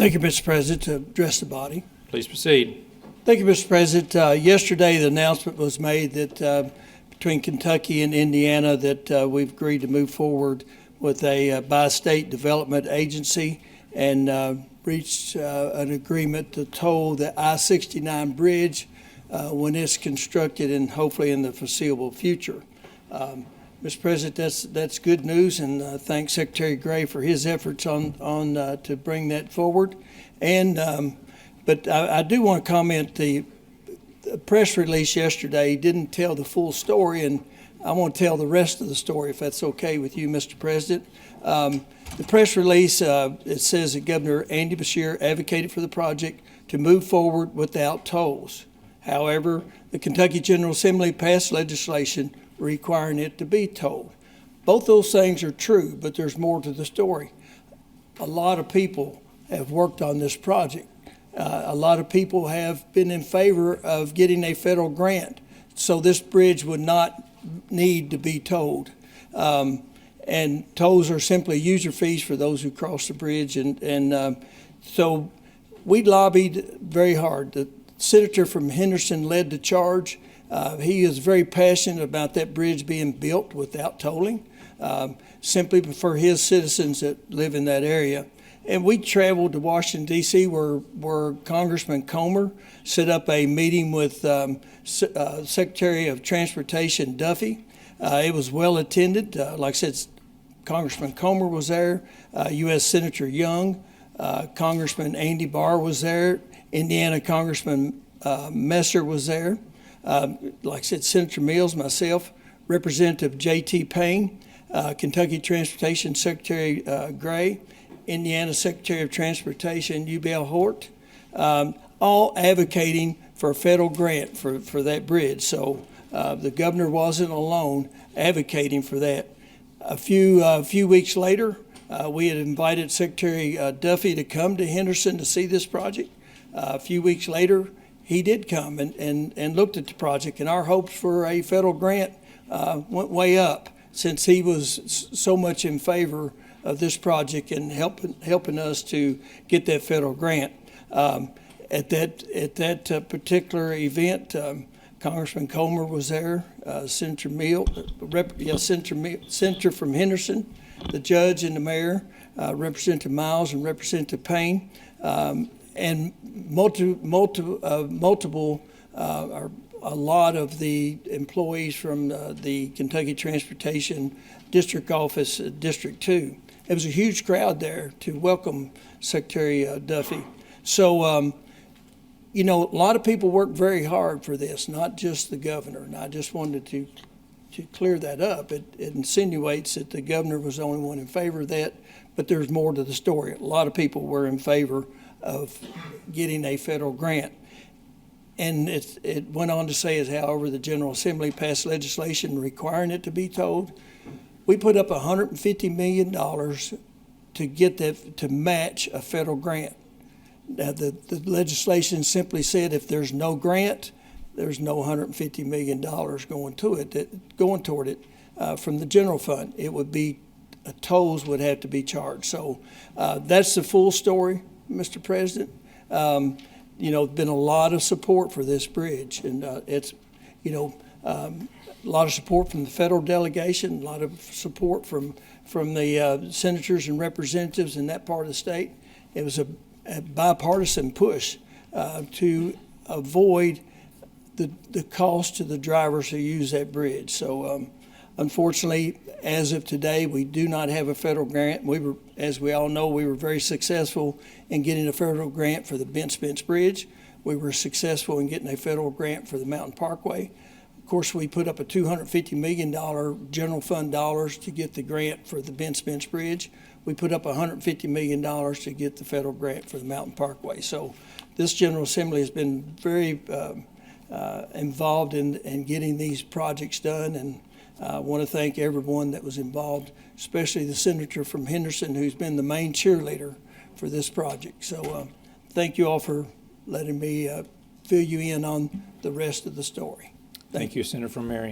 Thank you, Mr. President, to address the body. Please proceed. Thank you, Mr. President. Yesterday, the announcement was made that between Kentucky and Indiana that we've agreed to move forward with a bi-state development agency and reached an agreement to toll the I-69 bridge when it's constructed and hopefully in the foreseeable future. Mr. President, that's good news, and thank Secretary Gray for his efforts on to bring that forward. And but I do want to comment, the press release yesterday didn't tell the full story, and I want to tell the rest of the story, if that's okay with you, Mr. President. The press release, it says that Governor Andy Beshear advocated for the project to move forward without tolls. However, the Kentucky General Assembly passed legislation requiring it to be tolled. Both those things are true, but there's more to the story. A lot of people have worked on this project. A lot of people have been in favor of getting a federal grant, so this bridge would not need to be tolled. And tolls are simply user fees for those who cross the bridge. So we lobbied very hard. The senator from Henderson led the charge. He is very passionate about that bridge being built without tolling, simply for his citizens that live in that area. And we traveled to Washington, D.C., where Congressman Comer set up a meeting with Secretary of Transportation Duffy. It was well attended. Like I said, Congressman Comer was there, U.S. Senator Young, Congressman Andy Barr was there, Indiana Congressman Messer was there. Like I said, Senator Mills, myself, Representative J.T. Payne, Kentucky Transportation Secretary Gray, Indiana Secretary of Transportation Ubel Hort, all advocating for a federal grant for that bridge. So the governor wasn't alone advocating for that. A few weeks later, we had invited Secretary Duffy to come to Henderson to see this project. A few weeks later, he did come and looked at the project, and our hopes for a federal grant went way up since he was so much in favor of this project and helping us to get that federal grant. At that particular event, Congressman Comer was there, Senator Senator from Henderson, the judge and the mayor, Representative Miles and Representative Payne, and a lot of the employees from the Kentucky Transportation District Office, District 2. It was a huge crowd there to welcome Secretary Duffy. So, you know, a lot of people worked very hard for this, not just the governor. And I just wanted to clear that up. It insinuates that the governor was the only one in favor of that, but there's more to the story. A lot of people were in favor of getting a federal grant. And it went on to say, as however, the General Assembly passed legislation requiring it to be tolled. We put up $150 million to get that, to match a federal grant. Now, the legislation simply said if there's no grant, there's no $150 million going toward it from the general fund. It would be, tolls would have to be charged. So that's the full story, Mr. President. You know, been a lot of support for this bridge, and it's, you know, a lot of support from the federal delegation, a lot of support from the senators and representatives in that part of the state. It was a bipartisan push to avoid the cost to the drivers who use that bridge. So unfortunately, as of today, we do not have a federal grant. We were, as we all know, we were very successful in getting a federal grant for the Bent Spence Bridge. We were successful in getting a federal grant for the Mountain Parkway. Of course, we put up a $250 million general fund dollars to get the grant for the Bent Spence Bridge. We put up $150 million to get the federal grant for the Mountain Parkway. So this General Assembly has been very involved in getting these projects done, and I want to thank everyone that was involved, especially the senator from Henderson, who's been the main cheerleader for this project. So thank you all for letting me fill you in on the rest of the story. Thank you, Senator from Marion.